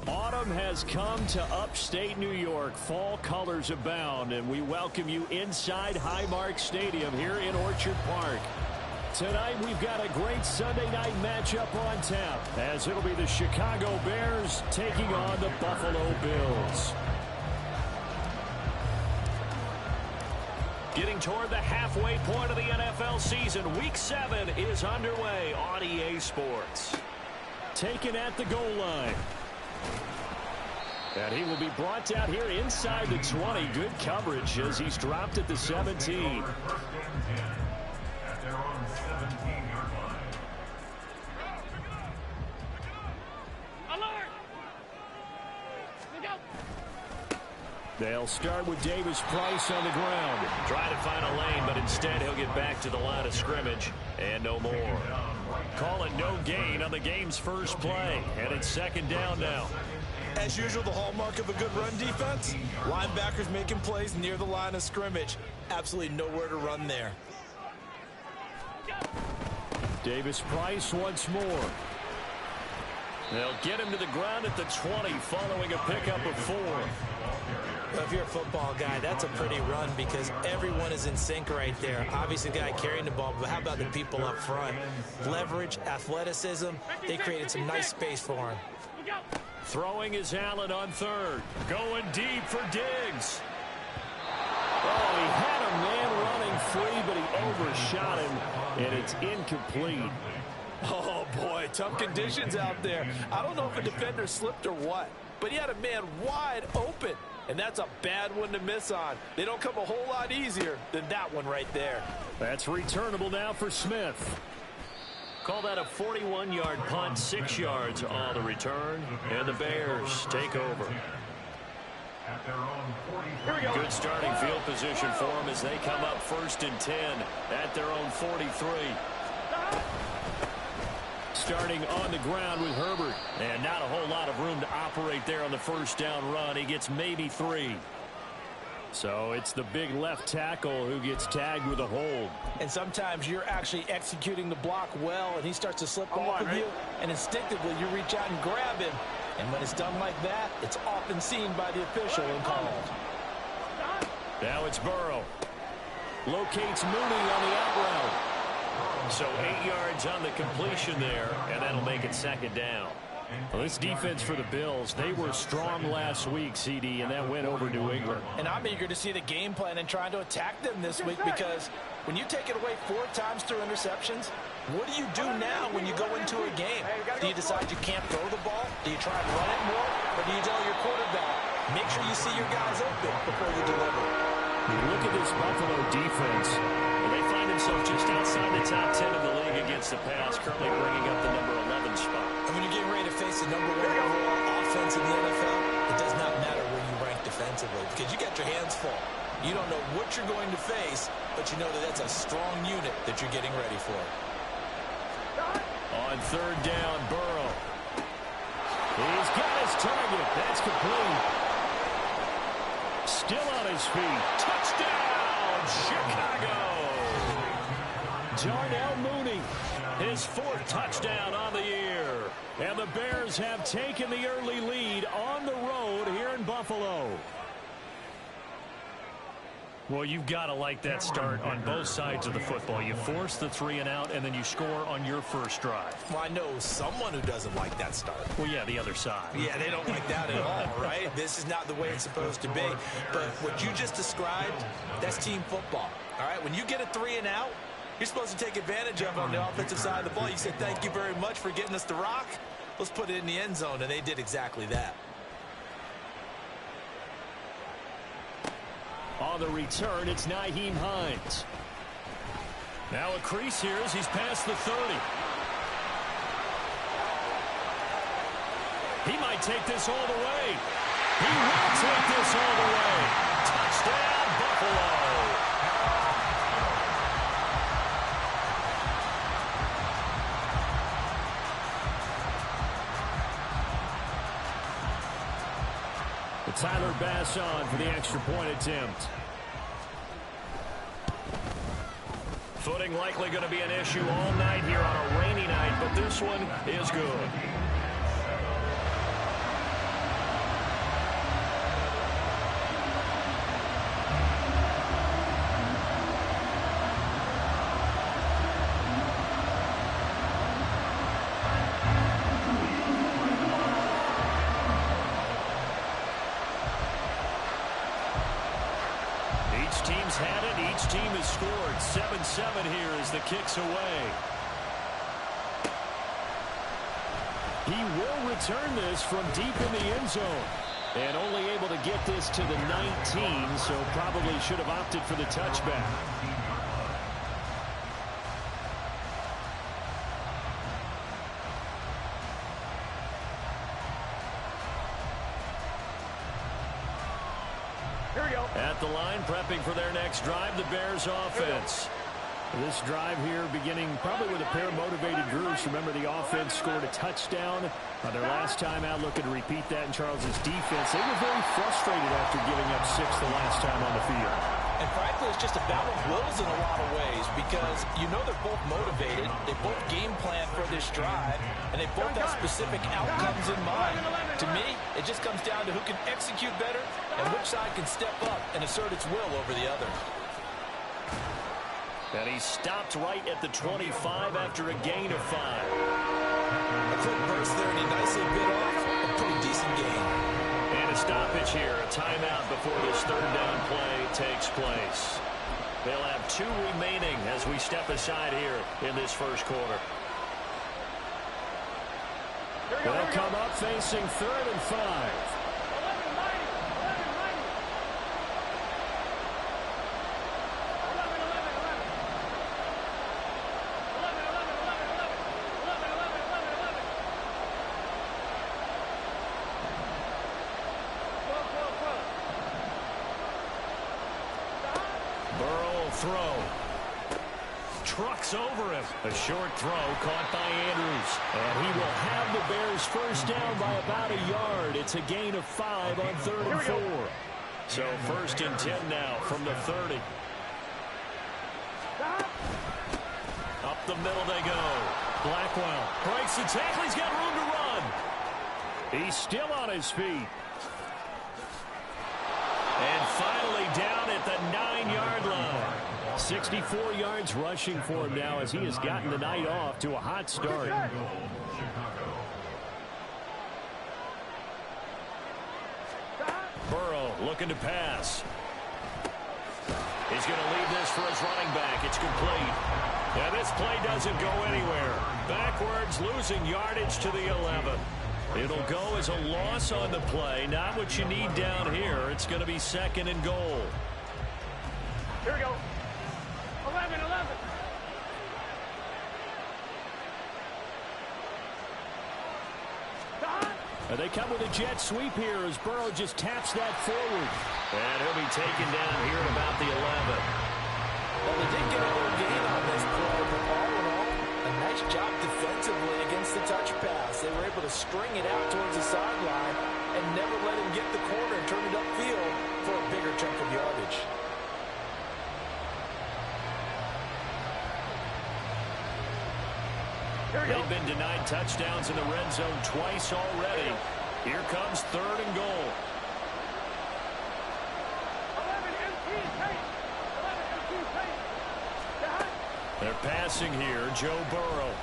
Autumn has come to upstate New York. Fall colors abound, and we welcome you inside Highmark Stadium here in Orchard Park. Tonight, we've got a great Sunday night matchup on tap, as it'll be the Chicago Bears taking on the Buffalo Bills. Getting toward the halfway point of the NFL season, Week 7 is underway on EA Sports. Taken at the goal line. And he will be brought down here inside the 20. Good coverage as he's dropped at the 17. They'll start with Davis Price on the ground. Trying to find a lane, but instead he'll get back to the line of scrimmage. And no more. Call it no gain on the game's first play. And it's second down now. As usual, the hallmark of a good run defense, linebackers making plays near the line of scrimmage. Absolutely nowhere to run there. Davis Price once more. They'll get him to the ground at the 20 following a pickup of 4. Well, if you're a football guy, that's a pretty run because everyone is in sync right there. Obviously, the guy carrying the ball, but how about the people up front? Leverage, athleticism, they created some nice space for him. Throwing is Allen on third. Going deep for Diggs. Oh, he had a man running free, but he overshot him, and it's incomplete. Oh, boy, tough conditions out there. I don't know if a defender slipped or what, but he had a man wide open, and that's a bad one to miss on. They don't come a whole lot easier than that one right there. That's returnable now for Smith. Call that a 41-yard punt, 6 yards on the return, and the Bears take over. Here we go. Good starting field position for them as they come up 1st and 10 at their own 43. Starting on the ground with Herbert, and not a whole lot of room to operate there on the first down run. He gets maybe 3. So it's the big left tackle who gets tagged with a hold. And sometimes you're actually executing the block well, and he starts to slip off of you, and instinctively you reach out and grab him. And when it's done like that, it's often seen by the official and called. Now it's Burrow. Locates Mooney on the out route. So 8 yards on the completion there, and that'll make it second down. Well, this defense for the Bills, they were strong last week, CD, and that went over New England. And I'm eager to see the game plan and trying to attack them this week because when you take it away 4 times through interceptions, what do you do now when you go into a game? Do you decide you can't throw the ball? Do you try and run it more? Or do you tell your quarterback, make sure you see your guys open before you deliver? You look at this Buffalo defense, and they find themselves just outside the top 10 of the league against the pass, currently bringing up the number 11 spot. And when you're getting ready to face the number 1 overall offense in the NFL, it does not matter where you rank defensively because you got your hands full. You don't know what you're going to face, but you know that that's a strong unit that you're getting ready for. On third down, Burrow. He's got his target. That's complete. Still on his feet. Touchdown, Chicago. Darnell Mooney, his 4th touchdown on the year. And the Bears have taken the early lead on the road here in Buffalo. Well, you've got to like that start on both sides of the football. You force the 3 and out, and then you score on your first drive. Well, I know someone who doesn't like that start. Well, yeah, the other side. Yeah, they don't like that at all, right? This is not the way it's supposed to be. But what you just described, that's team football, all right? When you get a 3 and out, you're supposed to take advantage of it on the offensive side of the ball. You said, thank you very much for getting us the rock. Let's put it in the end zone, and they did exactly that. On the return, it's Nyheim Hines. Now a crease here as he's past the 30. He might take this all the way. He will take this all the way. Touchdown, Buffalo. Tyler Bass on for the extra point attempt. Footing Parking likely going to be an issue all night here on a rainy night, but this one is good. Each team's had it. Each team has scored. 7-7 here as the kick's away. He will return this from deep in the end zone. And only able to get this to the 19, so probably should have opted for the touchback. At the line, prepping for their next drive, the Bears offense. This drive here beginning probably with a pair of motivated groups. Remember, the offense scored a touchdown their last time out, looking to repeat that in Charles's defense. They were very frustrated after giving up 6 the last time on the field. And frankly, it's just a battle of wills in a lot of ways because you know they're both motivated. They both game plan for this drive, and they both have specific outcomes in mind. To me, it just comes down to who can execute better and which side can step up and assert its will over the other. And he stopped right at the 25 after a gain of 5. A quick burst there, and he nicely bit off a pretty decent gain. And a stoppage here, a timeout before this third down play takes place. They'll have 2 remaining as we step aside here in this first quarter. They'll come up facing 3rd and 5. Throw. Trucks over him. A short throw caught by Andrews. And he will have the Bears first down by about a yard. It's a gain of 5 on 3rd and 4. So 1st and 10 now from the 30. Up the middle they go. Blackwell breaks the tackle. He's got room to run. He's still on his feet. And finally down at the 9-yard line. 64 yards rushing for him now as he has gotten the night off to a hot start. Burrow looking to pass. He's going to leave this for his running back. It's complete. And this play doesn't go anywhere. Backwards, losing yardage to the 11. It'll go as a loss on the play. Not what you need down here. It's going to be 2nd and goal. Here we go. 11. They come with a jet sweep here as Burrow just taps that forward. And he'll be taken down here at about the 11. Well, they did get a little gain on this play, but all in all, a nice job defensively against the touch pass. They were able to string it out towards the sideline and never let him get the corner and turn it upfield for a bigger chunk of yardage. They've been denied touchdowns in the red zone twice already. Here comes 3rd and goal. 11 They're passing here. Joe Burrow.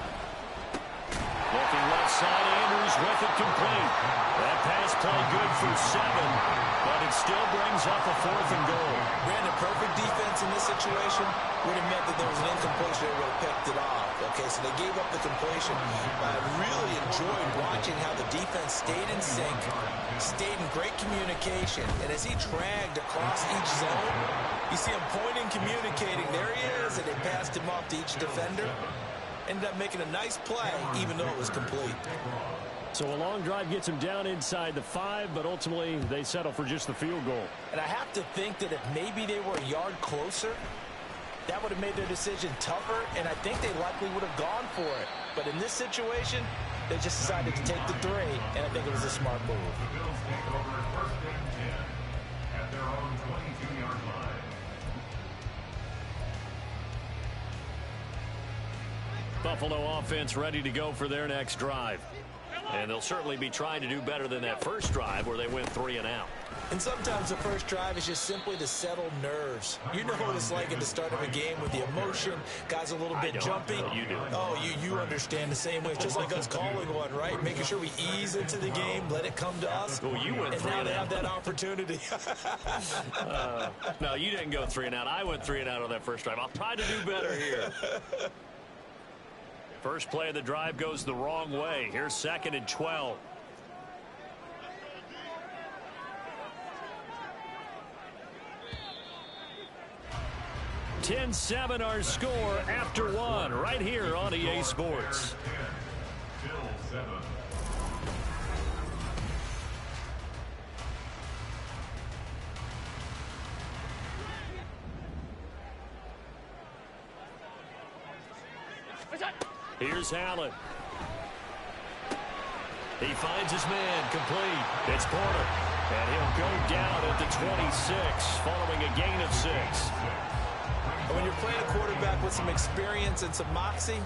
Looking left side. Andrews with it complete. That pass play good for 7, but it still brings up a 4th and goal. Brandon, perfect defense in this situation would have meant that there was an incompletion. They would have picked it off. Okay, so they gave up the completion. I really enjoyed watching how the defense stayed in sync, stayed in great communication, and as he dragged across each zone, you see him pointing, communicating. There he is, and they passed him off to each defender. Ended up making a nice play, even though it was complete. So a long drive gets him down inside the 5, but ultimately they settle for just the field goal. And I have to think that if maybe they were a yard closer, that would have made their decision tougher, and I think they likely would have gone for it. But in this situation, they just decided to take the 3, and I think it was a smart move. Buffalo offense ready to go for their next drive. And they'll certainly be trying to do better than that first drive where they went 3 and out. And sometimes the first drive is just simply to settle nerves. You know what it's like at the start of a game with the emotion, guys a little bit jumpy. You do. Oh, you understand the same way. It's just like us calling one, right? Making sure we ease into the game, let it come to us. Well, you went 3 and out. And now they have that opportunity. No, you didn't go 3 and out. I went 3 and out on that first drive. I'll try to do better here. First play of the drive goes the wrong way. Here's 2nd and 12. (10-7) our score after 1 right here on EA Sports. Here's Allen. He finds his man complete. It's Porter. And he'll go down at the 26 following a gain of 6. When you're playing a quarterback with some experience and some moxie,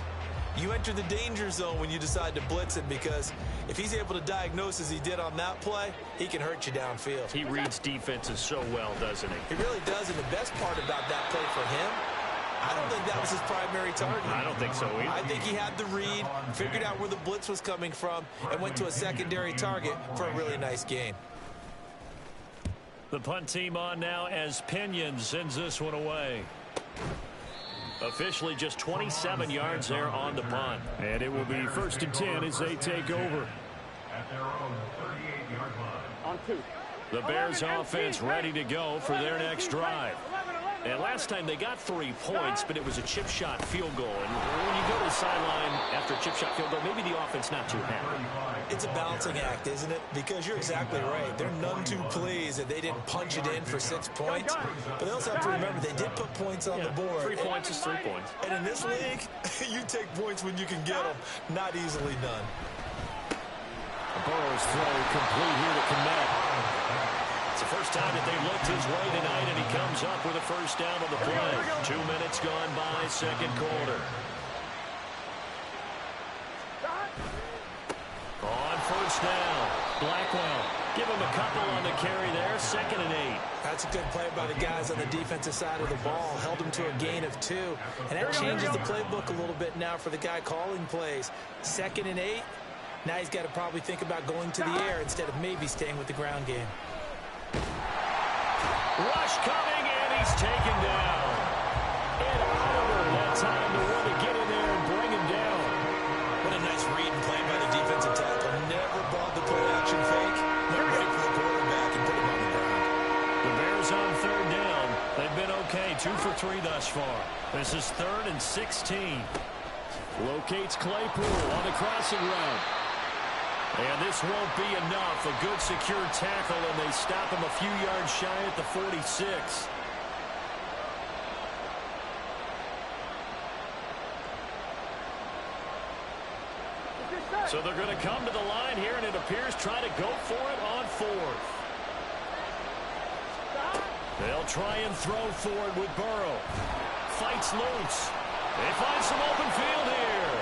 you enter the danger zone when you decide to blitz him, because if he's able to diagnose as he did on that play, he can hurt you downfield. He reads defenses so well, doesn't he? He really does, and the best part about that play for him, I don't think that was his primary target. I don't think so either. I think he had the read, figured out where the blitz was coming from, and went to a secondary target for a really nice gain. The punt team on now as Pinion sends this one away. Officially just 27 yards there on the punt. And it will be 1st and 10 as they take over. At their own 38-yard line. On 2. The Bears offense ready to go for their next drive. And last time they got 3 points, but it was a chip shot field goal. And when you go to the sideline after a chip shot field goal, maybe the offense not too happy. It's a balancing act, isn't it? Because you're exactly right. They're none too pleased that they didn't punch it in for 6 points. But they also have to remember they did put points on the board. 3 points is 3 points. And in this league, you take points when you can get them. Not easily done. Burrow's throw complete here to connect. It's the first time that they've looked his way tonight, and he comes up with a first down on the play. 2 minutes gone by, 2nd quarter. On first down, Blackwell. Give him a couple on the carry there, 2nd and 8. That's a good play by the guys on the defensive side of the ball. Held him to a gain of 2. And that changes the playbook a little bit now for the guy calling plays. 2nd and 8. Now he's got to probably think about going to the air instead of maybe staying with the ground game. Rush coming, and he's taken down. And Oliver that time to want to get in there and bring him down. What a nice read and play by the defensive tackle. Never bought the play-action fake. Went right for the quarterback and put him on the ground. The Bears on 3rd down. They've been okay, 2 for 3 thus far. This is 3rd and 16. Locates Claypool on the crossing route. And this won't be enough. A good secure tackle, and they stop him a few yards shy at the 46. So they're going to come to the line here, and it appears try to go for it on 4th. They'll try and throw for it with Burrow. Fights loose. They find some open field here.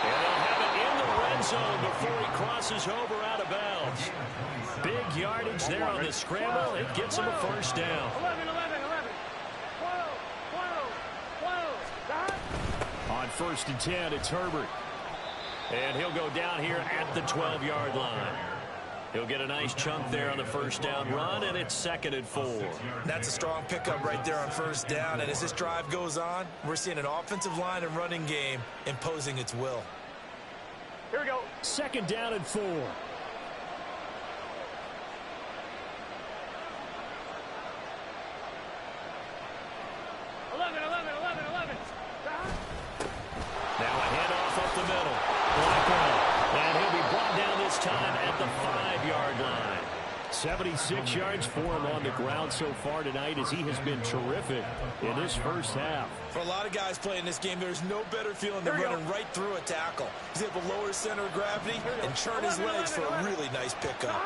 And they'll have it in the red zone before he crosses over out of bounds. Big yardage there on the scramble. It gets him a first down. 11, 11, 11. 12, 12, 12. On 1st and 10, it's Herbert. And he'll go down here at the 12-yard line. He'll get a nice chunk there on the first down run, and it's 2nd and 4. That's a strong pickup right there on first down. And as this drive goes on, we're seeing an offensive line and running game imposing its will. Here we go. 2nd down and 4. 11, 11, 11, 11. Now a handoff up the middle. Blackwell. And he'll be brought down this time at the 5-yard line. 76 yards for him on the ground so far tonight, as he has been terrific in this first half. For a lot of guys playing this game, there's no better feeling than running right through a tackle. He's able to lower his center of gravity and churn his legs for a really nice pickup.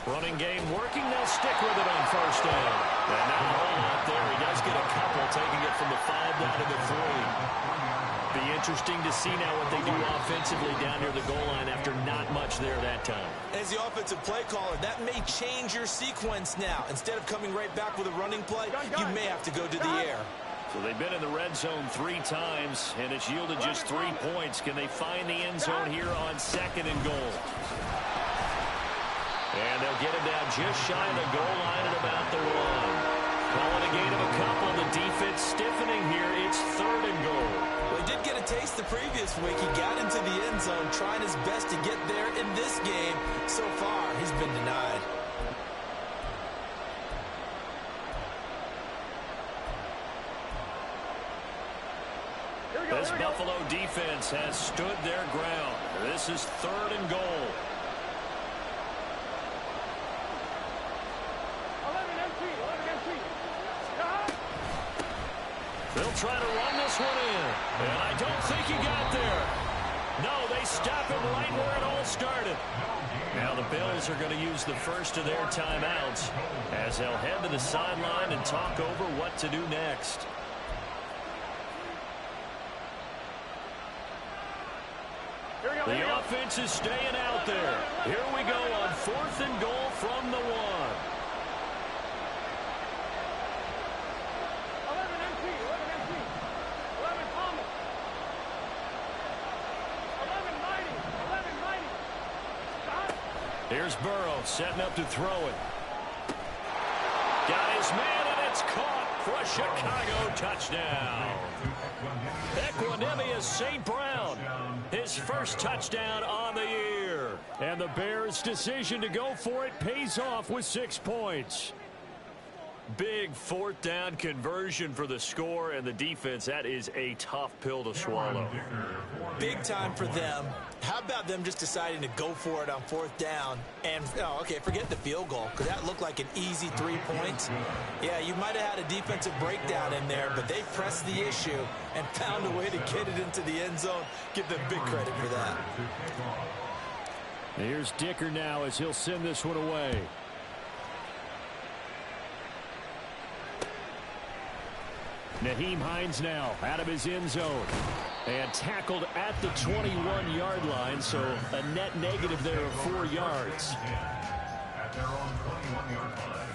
Running game working. They'll stick with it on first down. And not a whole lot there. He does get a couple, taking it from the 5 down to the 3. Be interesting to see now what they do offensively down near the goal line after not much there that time. As the offensive play caller, that may change your sequence now. Instead of coming right back with a running play, you may have to go to the air. So they've been in the red zone 3 times, and it's yielded just 3 points. Can they find the end zone here on 2nd and goal? And they'll get him down just shy of the goal line at about the 1. Calling a gain of a couple. The defense stiffening here. It's 3rd and goal. Well, he did get a taste the previous week. He got into the end zone, trying his best to get there in this game. So far, he's been denied. This Buffalo defense has stood their ground. This is 3rd and goal. They'll try to run this one in. And I don't think he got there. No, they stop him right where it all started. Now the Bills are going to use the first of their timeouts as they'll head to the sideline and talk over what to do next. The offense is staying out there. Here we go on 4th and goal from the 1. Here's Burrow setting up to throw it. Got his man, and it's caught for a Chicago touchdown. Equanimous St. Brown, his first touchdown on the year. And the Bears' decision to go for it pays off with 6 points. Big 4th down conversion for the score, and the defense, that is a tough pill to swallow. Big time for them. How about them just deciding to go for it on 4th down? And, oh, okay, forget the field goal, because that looked like an easy 3 points. Yeah, you might have had a defensive breakdown in there, but they pressed the issue and found a way to get it into the end zone. Give them big credit for that. Here's Dicker now as he'll send this one away. Nyheim Hines now out of his end zone and tackled at the 21-yard line, so a net negative there of 4 yards. At their own 21-yard line.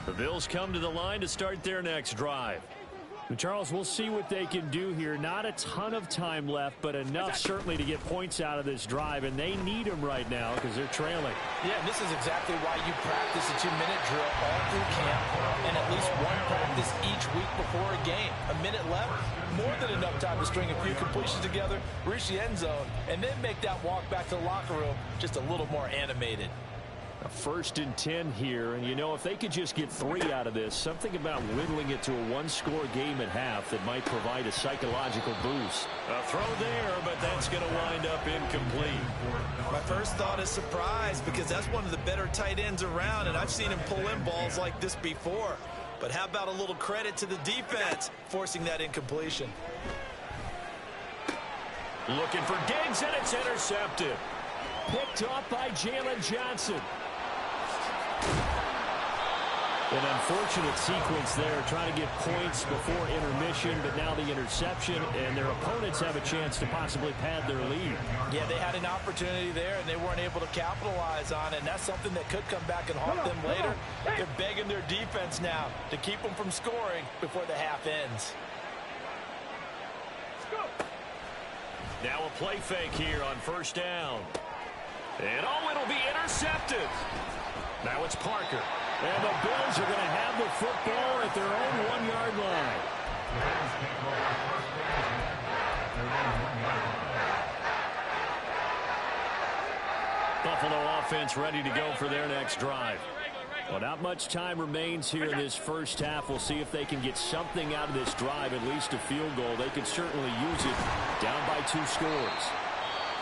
The Bills come to the line to start their next drive. And Charles, we'll see what they can do here. Not a ton of time left, but enough certainly to get points out of this drive, and they need them right now because they're trailing. Yeah, and this is exactly why you practice a 2-minute drill all through camp and at least one practice each week before a game. A minute left, more than enough time to string a few completions together, reach the end zone, and then make that walk back to the locker room just a little more animated. A 1st and 10 here, and you know, if they could just get 3 out of this, something about whittling it to a 1-score game at half that might provide a psychological boost. A throw there, but that's going to wind up incomplete. My first thought is surprise, because that's one of the better tight ends around, and I've seen him pull in balls like this before. But how about a little credit to the defense forcing that incompletion? Looking for Diggs, and it's intercepted. Picked off by Jalen Johnson. An unfortunate sequence there, trying to get points before intermission, but now the interception, and their opponents have a chance to possibly pad their lead. Yeah, they had an opportunity there, and they weren't able to capitalize on it, and that's something that could come back and haunt them later. They're begging their defense now to keep them from scoring before the half ends. Now a play fake here on 1st down. And, oh, it'll be intercepted. Now it's Parker. And the Bills are going to have the football at their own 1-yard line. Buffalo offense ready to go for their next drive. Well, not much time remains here in this first half. We'll see if they can get something out of this drive, at least a field goal. They could certainly use it down by 2 scores.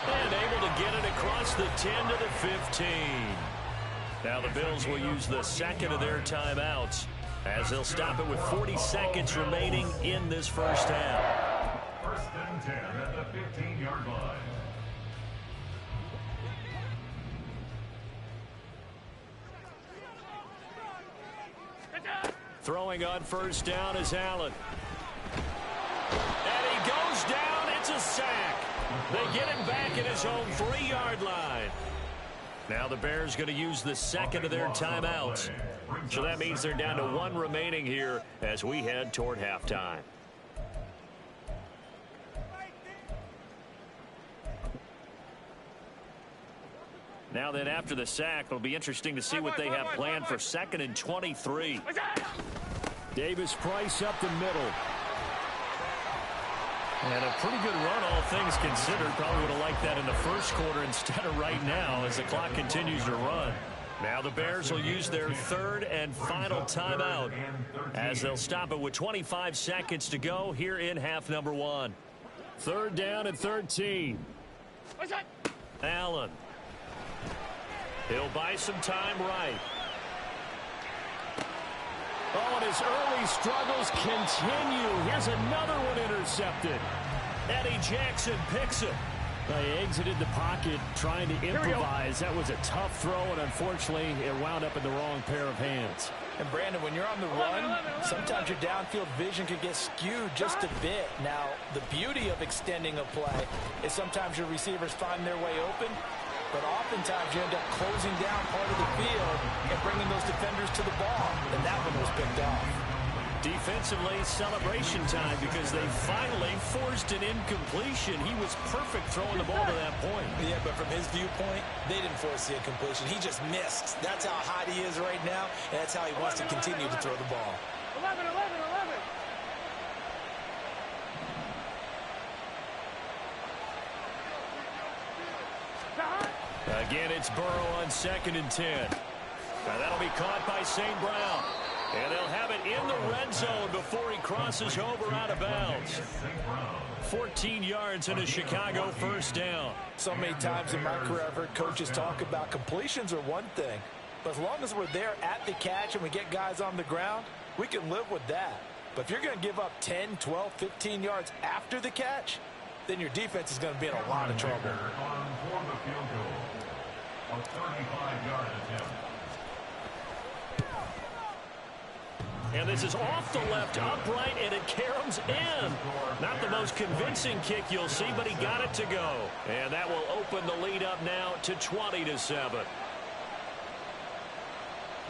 And able to get it across the 10 to the 15. Now the Bills will use the second of their timeouts as they'll stop it with 40 seconds remaining in this first half. First and 10 at the 15-yard line. Throwing on first down is Allen. And he goes down. It's a sack. They get him back at his own 3-yard line. Now the Bears going to use the second of their timeouts. So that means they're down to 1 remaining here as we head toward halftime. Now then, after the sack, it'll be interesting to see what they have planned for 2nd and 23. Davis Price up the middle. And a pretty good run, all things considered. Probably would have liked that in the first quarter instead of right now as the clock continues to run. Now the Bears will use their 3rd and final timeout as they'll stop it with 25 seconds to go here in half number 1. 3rd down and 13. Allen. He'll buy some time right. Oh, and his early struggles continue. Here's another one intercepted. Eddie Jackson picks it. They exited the pocket trying to improvise. That was a tough throw, and unfortunately, it wound up in the wrong pair of hands. And Brandon, when you're on the run, sometimes your downfield vision can get skewed just a bit. Now, the beauty of extending a play is sometimes your receivers find their way open, but oftentimes you end up closing down part of the field and bringing those defenders to the ball. And that one was picked off. Defensively, celebration time because they finally forced an incompletion. He was perfect throwing the ball to that point. Yeah, but from his viewpoint, they didn't force the incompletion. He just missed. That's how hot he is right now, and that's how he wants to continue to throw the ball. 11. Again, it's Burrow on 2nd and 10. Now that'll be caught by St. Brown. And they'll have it in the red zone before he crosses over out of bounds. 14 yards and a Chicago first down. So many times in my career I've heard coaches talk about completions are one thing. But as long as we're there at the catch and we get guys on the ground, we can live with that. But if you're going to give up 10, 12, 15 yards after the catch, then your defense is going to be in a lot of trouble. On the field goal, a 35-yard attempt. And this is off the left upright, and it caroms in. Not the most convincing kick you'll see, but he got it to go. And that will open the lead up now to 20-7.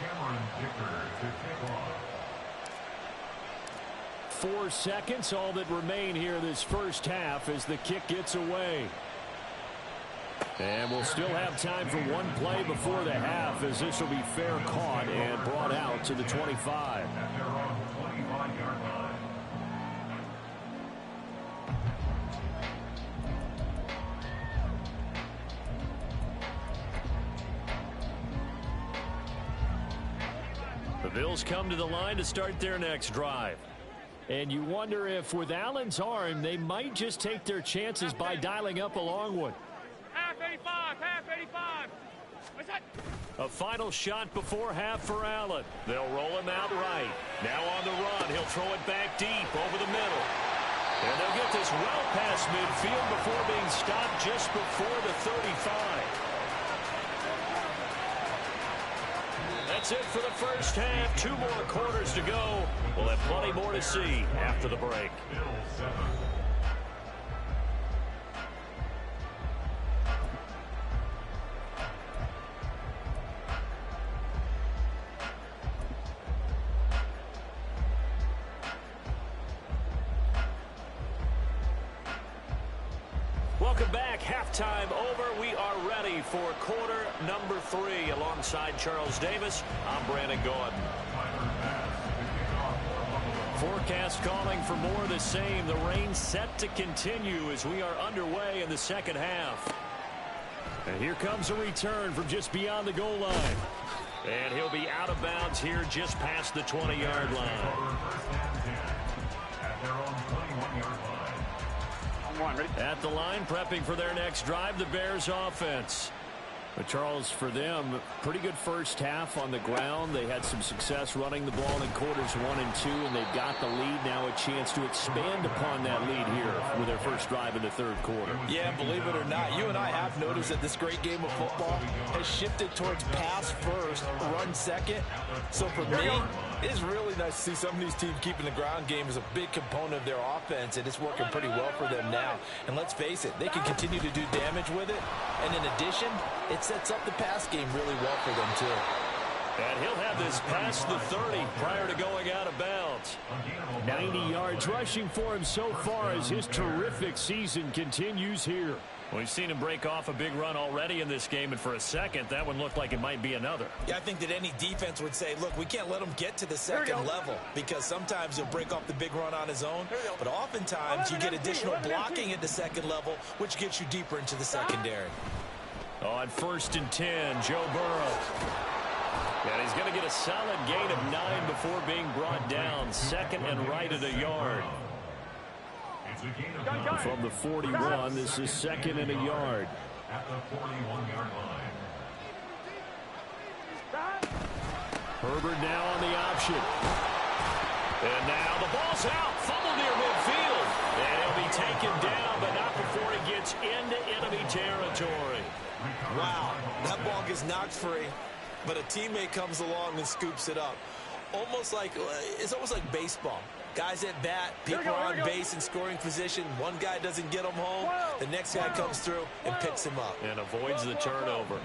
Cameron Dicker to kick off. 4 seconds, all that remain here this first half as the kick gets away. And we'll still have time for one play before the half as this will be fair caught and brought out to the 25. At their own 25-yard line. The Bills come to the line to start their next drive. And you wonder if with Allen's arm, they might just take their chances by dialing up a long one. Half 85. What's that? A final shot before half for Allen. They'll roll him out right. Now on the run, he'll throw it back deep over the middle. And they'll get this well past midfield before being stopped just before the 35. That's it for the first half. 2 more quarters to go. We'll have plenty more to see after the break. Bills 7. Welcome back. Halftime over. We are ready for quarter number 3. Alongside Charles Davis, I'm Brandon Gordon. Forecast calling for more of the same. The rain set to continue as we are underway in the second half. And here comes a return from just beyond the goal line. And he'll be out of bounds here just past the 20-yard line. At their own 21-yard line. line. Ready? At the line, prepping for their next drive, the Bears offense. But Charles, for them, pretty good first half on the ground. They had some success running the ball in quarters 1 and 2, and they've got the lead. Now a chance to expand upon that lead here with their first drive in the third quarter. Yeah, believe it or not, you and I have noticed that this great game of football has shifted towards pass first, run second. So for me, it is really nice to see some of these teams keeping the ground game as a big component of their offense, and it's working pretty well for them now. And let's face it, they can continue to do damage with it. And in addition, it sets up the pass game really well for them, too. And he'll have this past the 30 prior to going out of bounds. 90 yards rushing for him so far as his terrific season continues here. We've seen him break off a big run already in this game, and for a second, that one looked like it might be another. Yeah, I think that any defense would say, look, we can't let him get to the second level, because sometimes he'll break off the big run on his own, but oftentimes you get additional blocking at the second level, which gets you deeper into the secondary. On 1st and 10, Joe Burrow. And he's going to get a solid gain of 9 before being brought down. Second and right at a yard. From the 41, this is second and a yard. At the 41-yard line. Herbert now on the option. And now the ball's out. Fumble near midfield. And he'll be taken down, but not before he gets into enemy territory. Wow, that ball gets knocked free, but a teammate comes along and scoops it up. It's almost like baseball. Guys at bat, people are on base in scoring position. One guy doesn't get them home. The next guy comes through and picks him up. And avoids the turnover.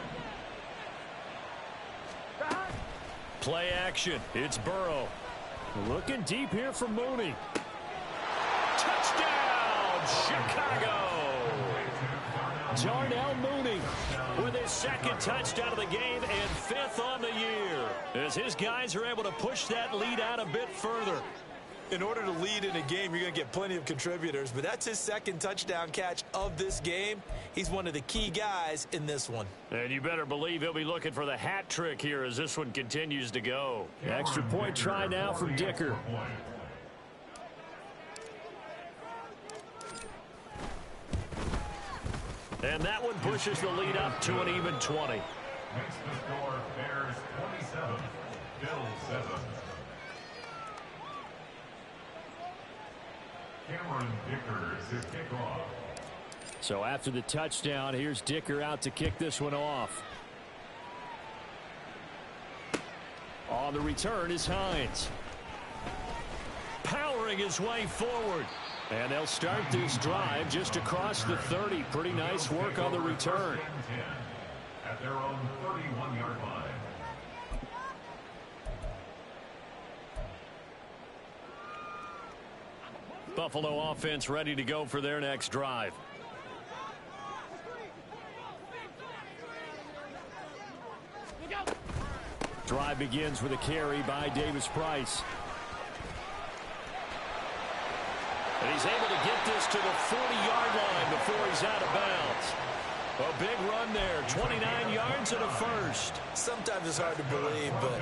Play action. It's Burrow. Looking deep here for Mooney. Touchdown, Chicago. Darnell Mooney with his second touchdown of the game and 5th on the year, as his guys are able to push that lead out a bit further. In order to lead in a game, you're going to get plenty of contributors, but that's his second touchdown catch of this game. He's one of the key guys in this one. And you better believe he'll be looking for the hat trick here as this one continues to go. Extra point try now from Dicker. And that one pushes the lead up to an even 20. Makes the score Bears 27, Bills 7. Cameron Dicker is his kickoff. So after the touchdown, here's Dicker out to kick this one off. On the return is Hines. Powering his way forward. And they'll start this drive just across the 30. Pretty nice work on the return. At their own 31-yard line. Buffalo offense ready to go for their next drive. Drive begins with a carry by Davis-Price. And he's able to get this to the 40-yard line before he's out of bounds. A big run there, 29 yards and a first. Sometimes it's hard to believe, but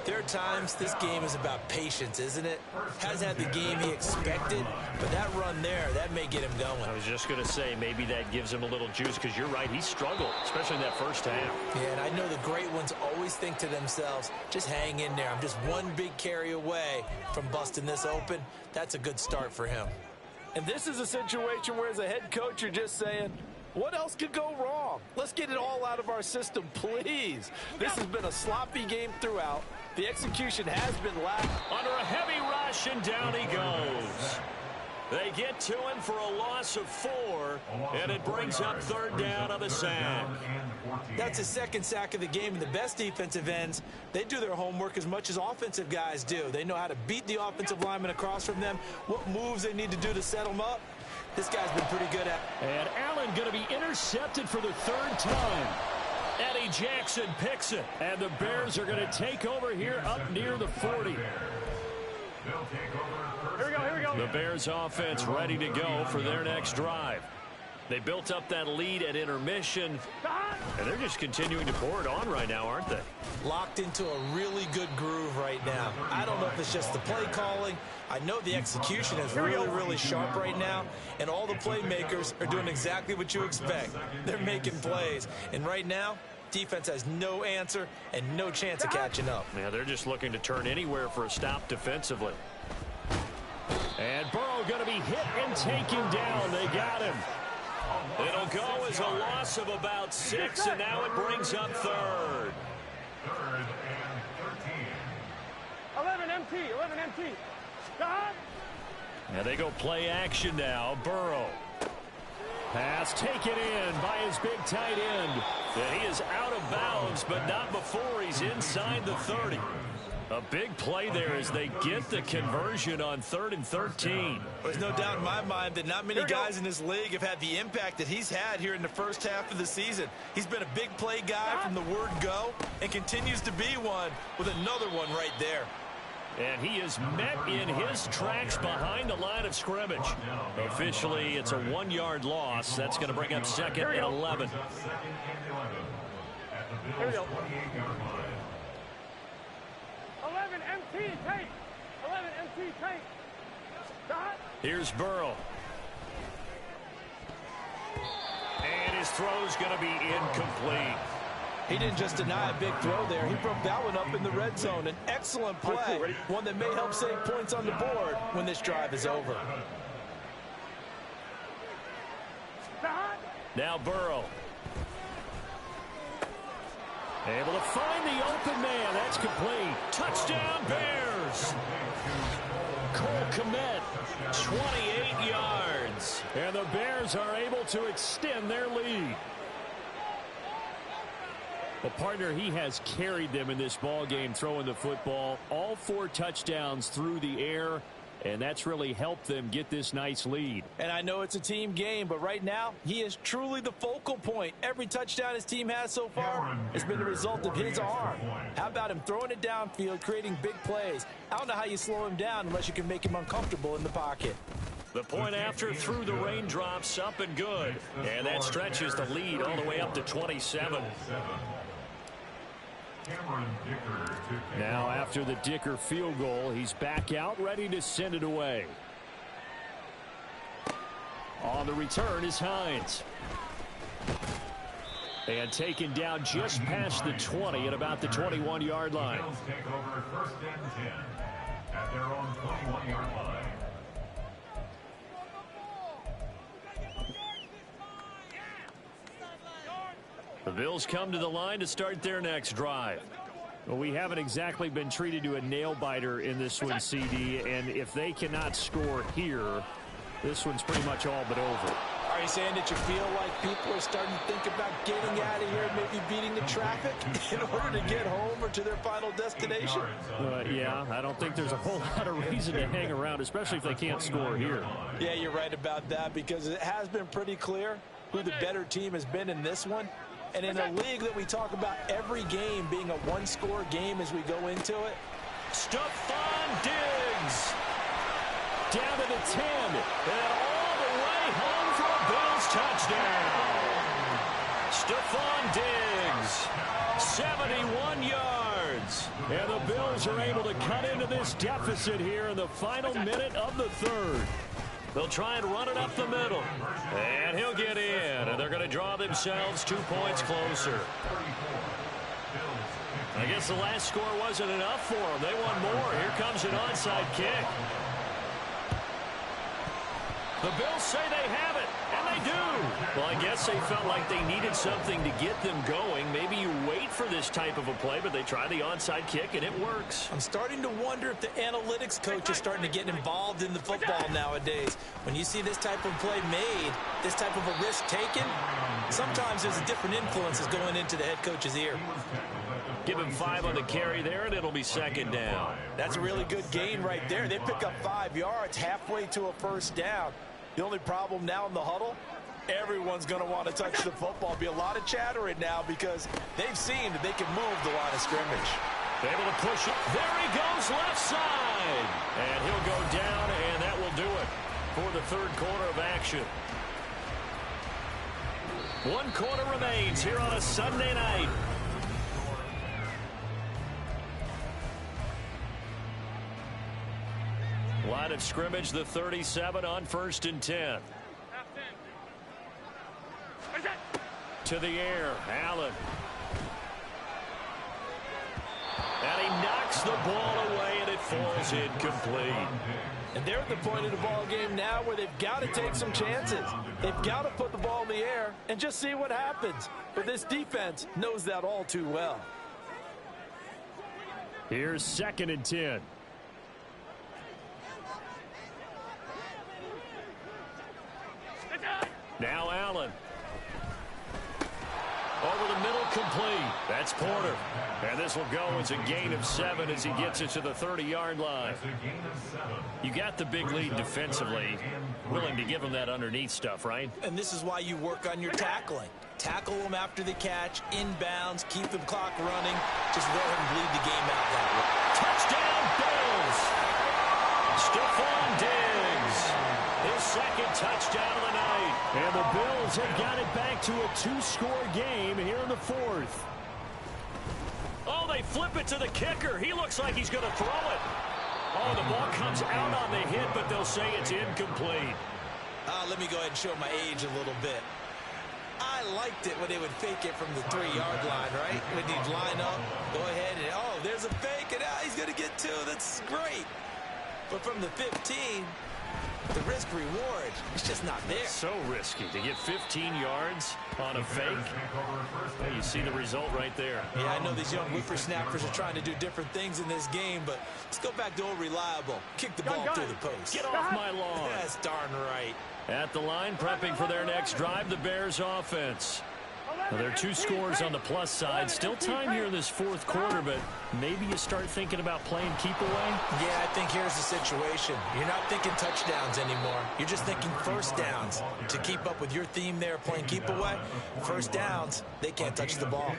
there are times this game is about patience, isn't it? Hasn't had the game he expected, but that run there, that may get him going. I was just going to say, maybe that gives him a little juice, because you're right, he struggled, especially in that first half. Yeah, and I know the great ones always think to themselves, just hang in there. I'm just one big carry away from busting this open. That's a good start for him. And this is a situation where, as a head coach, you're just saying, what else could go wrong? Let's get it all out of our system, please. This has been a sloppy game throughout. The execution has been lacking. Under a heavy rush, and down he goes. They get to him for a loss of 4, and it brings up third down on the sack. That's his second sack of the game, and the best defensive ends, they do their homework as much as offensive guys do. They know how to beat the offensive lineman across from them, what moves they need to do to set them up. This guy's been pretty good at. And Allen going to be intercepted for the 3rd time. Eddie Jackson picks it, and the Bears are going to take over here up near the 40. Here we go. The Bears offense ready to go for their next drive. They built up that lead at intermission, and they're just continuing to pour it on right now, aren't they? Locked into a really good groove right now. I don't know if it's just the play calling. I know the execution is really, really sharp right now, and all the playmakers are doing exactly what you expect. They're making plays, and right now, defense has no answer and no chance of catching up. Yeah, they're just looking to turn anywhere for a stop defensively. And Burrow going to be hit and taken down. They got him. It'll go as a loss of about 6, and now it brings up third. Third and 13. 11 MT, 11 MT. Stop. And they go play action now. Burrow. Pass taken in by his big tight end. And he is out of bounds, but not before he's inside the 30. A big play there as they get the conversion on 3rd and 13. There's no doubt in my mind that not many guys in this league have had the impact that he's had here in the first half of the season. He's been a big play guy from the word go and continues to be one with another one right there. And he is met in his tracks behind the line of scrimmage. Officially, it's a 1-yard loss. That's going to bring up 2nd and 11. Here we go. 11 MT tape. 11 MT tape. Stop. Here's Burrow. And his throw's going to be incomplete. He didn't just deny a big throw there. He broke that one up in the red zone. An excellent play. One that may help save points on the board when this drive is over. Stop. Now Burrow. Able to find the open man. That's complete. Touchdown, Bears. Cole Kmet, 28 yards. And the Bears are able to extend their lead. Well, partner, he has carried them in this ball game, throwing the football. All 4 touchdowns through the air, and that's really helped them get this nice lead. And I know it's a team game, but right now, he is truly the focal point. Every touchdown his team has so far has been the result of his arm. How about him throwing it downfield, creating big plays? I don't know how you slow him down unless you can make him uncomfortable in the pocket. The point after through the raindrops, up and good. And that stretches the lead all the way up to 27. Now after the Dicker field goal, he's back out ready to send it away. On the return is Hines. And taken down just past the 20 at about the 21-yard line. Take over 1st and 10 at their own 21-yard line. The Bills come to the line to start their next drive. Well, we haven't exactly been treated to a nail-biter in this one, CD, and if they cannot score here, this one's pretty much all but over. Are you saying that you feel like people are starting to think about getting out of here, maybe beating the traffic in order to get home or to their final destination? Yeah, I don't think there's a whole lot of reason to hang around, especially if they can't score here. Yeah, you're right about that, because it has been pretty clear who the better team has been in this one. And in a league that we talk about every game being a 1-score game as we go into it. Stephon Diggs down to the 10 and all the way home for a Bills touchdown. Stephon Diggs, 71 yards. And the Bills are able to cut into this deficit here in the final minute of the 3rd. They'll try and run it up the middle. And he'll get in. And they're going to draw themselves 2 points closer. I guess the last score wasn't enough for them. They want more. Here comes an onside kick. The Bills say they have it, and they do. Well, I guess they felt like they needed something to get them going. Maybe you wait for this type of a play, but they try the onside kick, and it works. I'm starting to wonder if the analytics coach is starting to get involved in the football nowadays. When you see this type of play made, this type of a risk taken, sometimes there's a different influences going into the head coach's ear. Give him 5 on the carry there, and it'll be 2nd down. That's a really good gain right there. They pick up 5 yards halfway to a 1st down. The only problem now in the huddle, everyone's going to want to touch the football. Be a lot of chattering now because they've seen that they can move the line of scrimmage. Able to push it. There he goes, left side. And he'll go down, and that will do it for the 3rd quarter of action. One quarter remains here on a Sunday night. Line of scrimmage, the 37 on 1st and 10. To the air, Allen. And he knocks the ball away, and it falls incomplete. And they're at the point of the ball game now where they've got to take some chances. They've got to put the ball in the air and just see what happens. But this defense knows that all too well. Here's 2nd and 10. Now Allen. Over the middle, complete. That's Porter. And this will go as a gain of 7 as he gets it to the 30-yard line. You got the big lead defensively. Willing to give him that underneath stuff, right? And this is why you work on your tackling. Tackle them after the catch, inbounds, keep the clock running. Just let him bleed the game out that way. Touchdown, Bills! Stephon Diggs. His 2nd touchdown of the night. And the Bills have got it back to a 2-score game here in the 4th. Oh, they flip it to the kicker. He looks like he's going to throw it. Oh, the ball comes out on the hit, but they'll say it's incomplete. Let me go ahead and show my age a little bit. I liked it when they would fake it from the 3-yard line, right? When he'd line up, go ahead, and oh, there's a fake, and he's going to get 2. That's great. But from the 15, the risk-reward is just not there. So risky to get 15 yards on a fake. Well, you see the result right there. Yeah, I know these young whippersnappers are trying to do different things in this game, but let's go back to old reliable. Kick the ball through the post. Get off my lawn. That's darn right. At the line, prepping for their next drive, the Bears offense. Now, there are 2 scores on the plus side. Still time here in this 4th quarter, but maybe you start thinking about playing keep away? Yeah, I think here's the situation. You're not thinking touchdowns anymore. You're just thinking first downs. To keep up with your theme there, playing keep away, first downs, they can't touch the ball.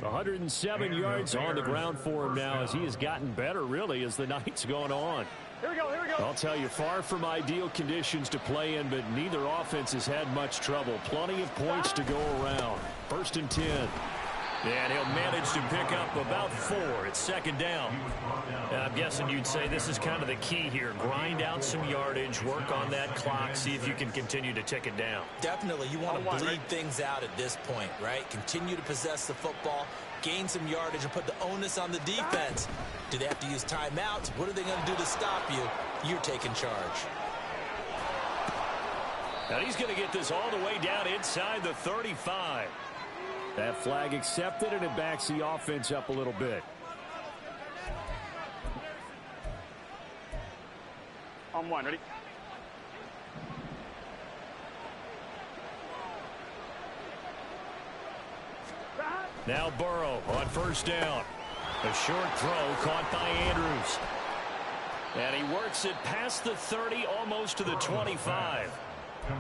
107 yards on the ground for him now as he has gotten better, really, as the night's gone on. Here we go, here we go. I'll tell you, far from ideal conditions to play in, but neither offense has had much trouble. Plenty of points to go around. 1st and 10. And he'll manage to pick up about 4. It's 2nd down. And I'm guessing you'd say this is kind of the key here. Grind out some yardage, work on that clock, see if you can continue to tick it down. Definitely. You want to bleed things out at this point, right? Continue to possess the football, gain some yardage, and put the onus on the defense. Do they have to use timeouts? What are they going to do to stop you? You're taking charge. And he's going to get this all the way down inside the 35. That flag accepted, and it backs the offense up a little bit. On 1, ready? Now Burrow on 1st down. A short throw caught by Andrews. And he works it past the 30, almost to the 25.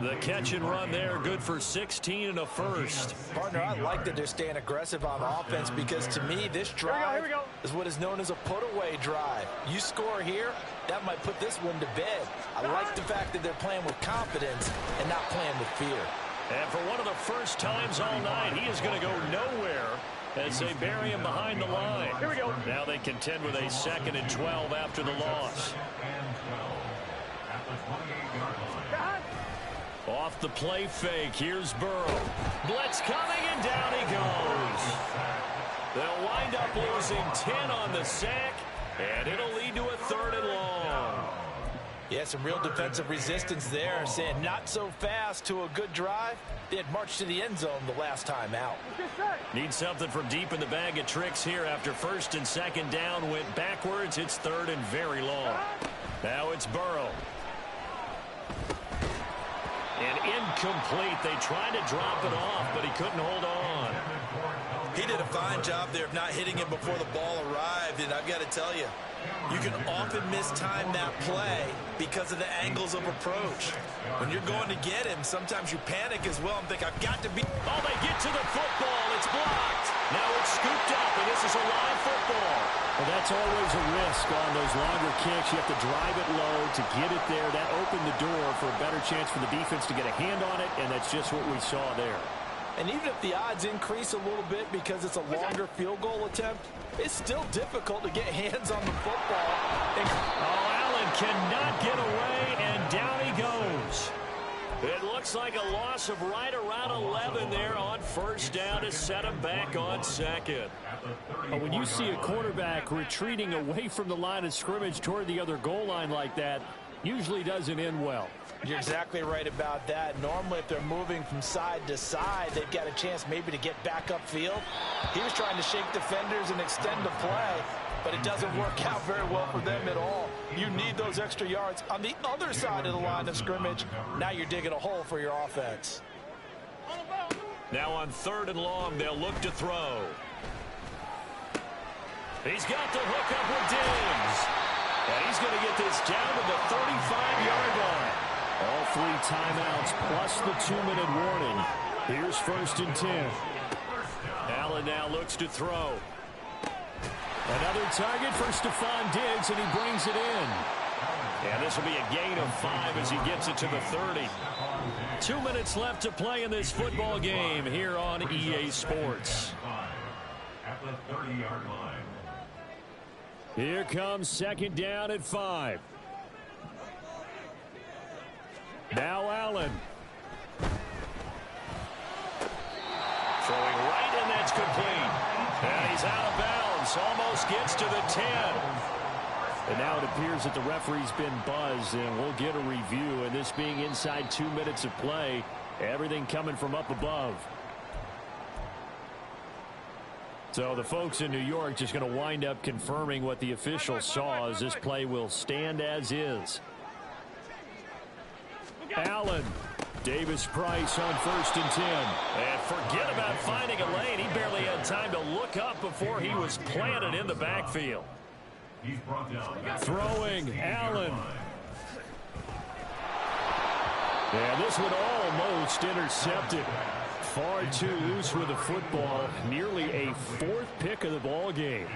The catch and run there, good for 16 and a first. Partner, I like that they're staying aggressive on offense because to me, this drive is what is known as a put-away drive. You score here, that might put this one to bed. I like the fact that they're playing with confidence and not playing with fear. And for one of the first times all night, he is going to go nowhere as they bury him behind the line. Here we go. Now they contend with a 2nd and 12 after the loss. Off the play fake, here's Burrow. Blitz coming, and down he goes. They'll wind up losing 10 on the sack, and it'll lead to a 3rd and long. Yeah, some real defensive resistance there, saying not so fast to a good drive. They had marched to the end zone the last time out. Need something from deep in the bag of tricks here after 1st and 2nd down went backwards. It's 3rd and very long. Now it's Burrow. And incomplete. They tried to drop it off, but he couldn't hold on. He did a fine job there of not hitting him before the ball arrived, and I've got to tell you, you can often mistime that play because of the angles of approach. When you're going to get him, sometimes you panic as well and think, I've got to be... Oh, they get to the football. It's blocked. Now it's scooped up, and this is a live football. Well, that's always a risk on those longer kicks. You have to drive it low to get it there. That opened the door for a better chance for the defense to get a hand on it, and that's just what we saw there. And even if the odds increase a little bit because it's a longer field goal attempt, it's still difficult to get hands on the football. Oh, Allen cannot get away, and down he goes. It looks like a loss of right around 11 there on first down to set him back on second. When you see a quarterback retreating away from the line of scrimmage toward the other goal line like that, usually doesn't end well. You're exactly right about that. Normally, if they're moving from side to side, they've got a chance maybe to get back upfield. He was trying to shake defenders and extend the play, but it doesn't work out very well for them at all. You need those extra yards on the other side of the line of scrimmage. Now you're digging a hole for your offense. Now on 3rd and long, they'll look to throw. He's got the hook up with Diggs. And he's going to get this down to the 35-yard line. All 3 timeouts plus the 2-minute warning. Here's 1st and 10. Allen now looks to throw. Another target for Stephon Diggs, and he brings it in. And this will be a gain of 5 as he gets it to the 30. 2 minutes left to play in this football game here on EA Sports. At the 30-yard line. Here comes 2nd down at 5. Now Allen. Throwing right, and that's complete. And he's out of bounds. Almost gets to the 10. And now it appears that the referee's been buzzed, and we'll get a review. And this being inside 2 minutes of play, everything coming from up above. So the folks in New York just going to wind up confirming what the official saw, as this play will stand as is. Allen. Davis Price on 1st and 10. And forget about finding a lane. He barely had time to look up before he was planted in the backfield. He's brought down. Throwing, Allen. And this one almost intercepted. Far too loose with the football. Nearly a 4th pick of the ball game.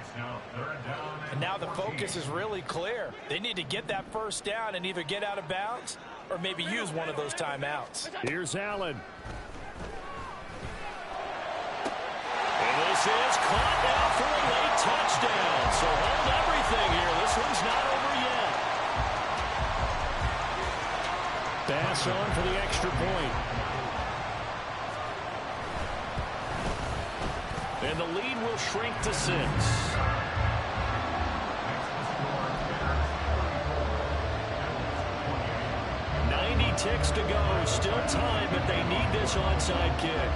And now the focus is really clear. They need to get that 1st down and either get out of bounds or maybe use one of those timeouts. Here's Allen. And this is caught now for a late touchdown. So hold everything here. This one's not over yet. Pass on for the extra point. And the lead will shrink to 6. 90 ticks to go. Still time, but they need this onside kick.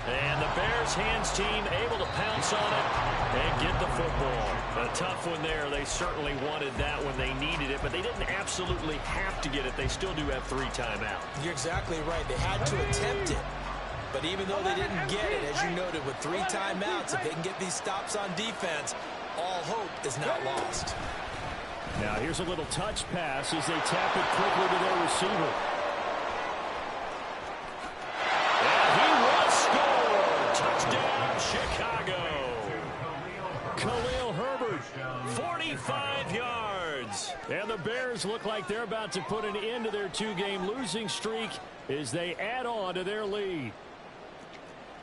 And the Bears hands team able to pounce on it and get the football. A tough one there. They certainly wanted that when they needed it, but they didn't absolutely have to get it. They still do have 3 timeouts. You're exactly right. They had to attempt it. But even though they didn't get it, as you noted, with 3 timeouts, if they can get these stops on defense, all hope is not lost. Now here's a little touch pass as they tap it quickly to their receiver. And he will score! Touchdown, Chicago! Khalil Herbert, 45 yards. And the Bears look like they're about to put an end to their 2-game losing streak as they add on to their lead.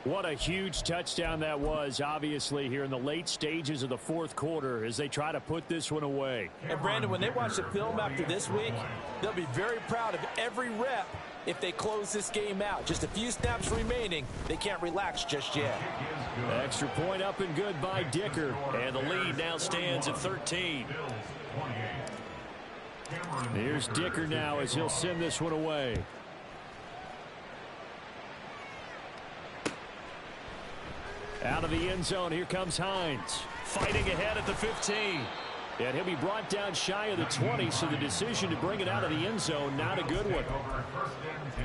What a huge touchdown that was, obviously, here in the late stages of the 4th quarter as they try to put this one away. And, Brandon, when they watch the film after this week, they'll be very proud of every rep if they close this game out. Just a few snaps remaining. They can't relax just yet. Extra point up and good by Dicker. And the lead now stands at 13. Here's Dicker now as he'll send this one away. Out of the end zone, here comes Hines. Fighting ahead at the 15. And he'll be brought down shy of the 20, so the decision to bring it out of the end zone, not a good one. Over 1st and 10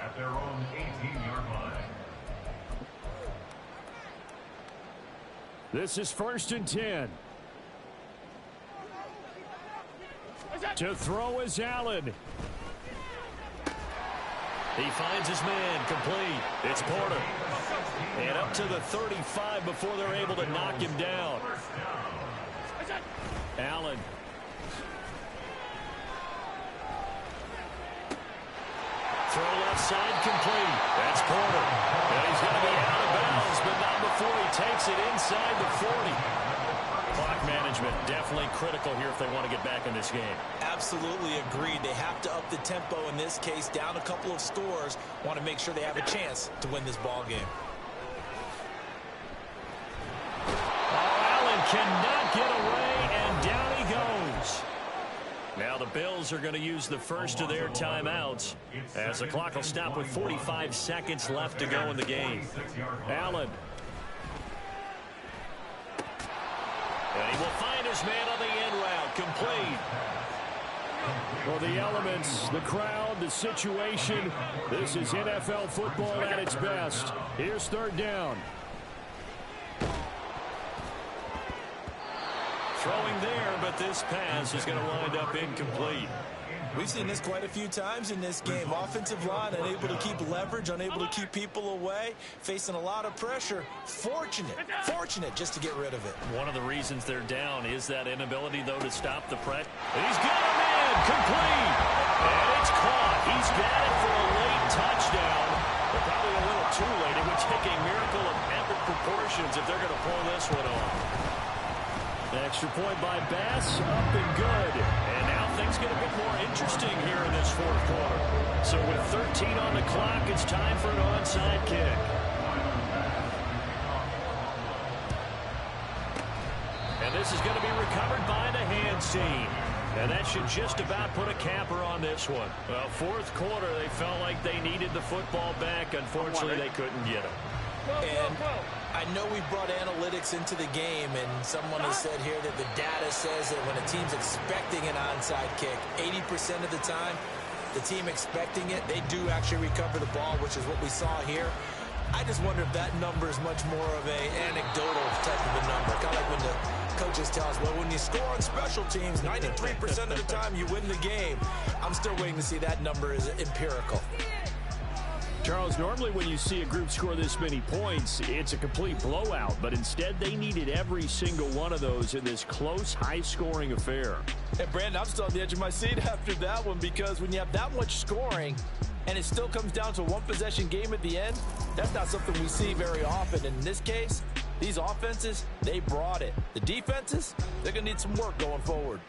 at their own 18-yard line. This is 1st and 10. To throw is Allen. He finds his man, complete. It's Porter. And up to the 35 before they're able to knock him down. Allen. Throw inside, complete. That's Porter. And he's going to be out of bounds, but not before he takes it inside the 40. Clock management definitely critical here if they want to get back in this game. Absolutely agreed. They have to up the tempo in this case, down a couple of scores. Want to make sure they have a chance to win this ball game. Allen cannot get away, and down he goes. Now the Bills are going to use the first of their timeouts as the clock will stop with 45 seconds left to go in the game. Allen. And he will find his man on the end route. Complete. For the elements, the crowd, the situation, this is NFL football at its best. Here's third down. Throwing there, but this pass is going to wind up incomplete. We've seen this quite a few times in this game. Offensive line unable to keep leverage, unable to keep people away, facing a lot of pressure. Fortunate just to get rid of it. One of the reasons they're down is that inability, though, to stop the press. And he's got him in, complete. And it's caught. He's got it for a late touchdown. But probably a little too late. It would take a miracle of epic proportions if they're going to pull this one off. Extra point by Bass, up and good. And now things get a bit more interesting here in this fourth quarter. So with 13 on the clock, it's time for an onside kick. And this is going to be recovered by the hands team. And that should just about put a capper on this one. Well, fourth quarter, they felt like they needed the football back. Unfortunately, they couldn't get it. And I know we brought analytics into the game, and someone has said here that the data says that when a team's expecting an onside kick, 80% of the time, the team expecting it, they do actually recover the ball, which is what we saw here. I just wonder if that number is much more of an anecdotal type of a number. Kind of like when the coaches tell us, well, when you score on special teams, 93% of the time you win the game. I'm still waiting to see that number is empirical. Charles, normally when you see a group score this many points, it's a complete blowout. But instead, they needed every single one of those in this close, high-scoring affair. And, Brandon, I'm still on the edge of my seat after that one, because when you have that much scoring and it still comes down to a one-possession game at the end, that's not something we see very often. In this case, these offenses, they brought it. The defenses, they're going to need some work going forward.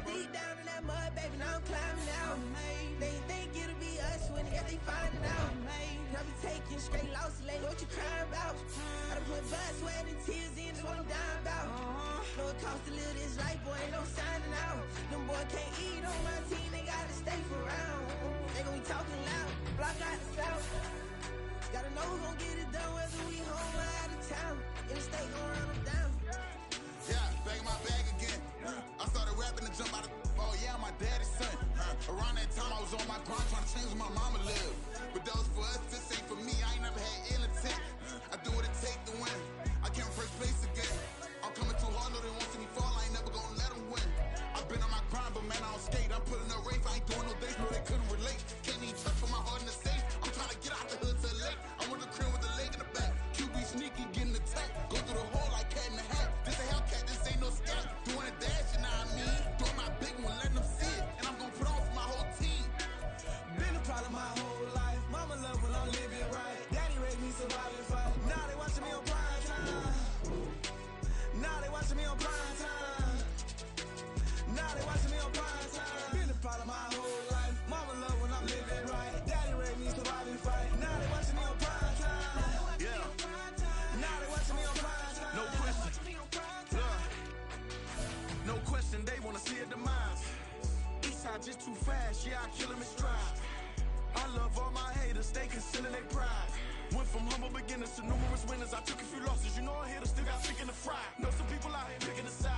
Deep down in that mud, baby, now I'm climbing out. They think it'll be us when they find it out. I be taking straight losses, like what you crying about? I done put blood, sweat, and tears in, that's what I'm dying about. Know it costs to live this life, boy, ain't no signing out. Them boy can't eat on my team, they gotta stay for round. They gon' be talking loud, block out the south. Gotta know who gon' get it done, whether we home or out of town. In the state, gon' run them down. Yeah, back in my bag again. I started rapping to jump out of oh yeah, I'm my daddy's son. Around that time I was on my grind trying to change where my mama lived. But that was for us, this ain't for me. I ain't never had ill intent. I do what it take to win. I came first place again. I'm coming too hard, no they won't see me fall. I ain't never gonna let them win. I've been on my grind, but man I don't skate. I'm putting a race, I ain't doing no days, no they couldn't relate. Can't even touch for my heart in the safe. I'm trying to get out the hood to the lake. I'm with the crib with the leg in the back. QB sneaky, getting attacked. Go through the hole like cat in the hat. This a Hellcat, this ain't no scat. Doing a dash, you know what I mean? Doing my big one, letting them see it. And I'm gonna put on for my whole team. Been a problem my whole life. Mama love when I'm living right. Daddy raised me surviving fight. Now they watching me on prime time. Now they watching me on prime time. Now they watching me on prime time. Been a problem my whole life. Mama love when I'm living right. Daddy raised me surviving fight. Now they watching me on prime time. Yeah. Now they watching me on prime time. No question. No question, they wanna see a demise. Eastside just too fast, yeah, I kill him in stride. I love all my haters, they concealing their pride. Went from humble beginners to numerous winners. I took a few losses, you know I hit her, still got sick in the fry. Know some people out here picking the side.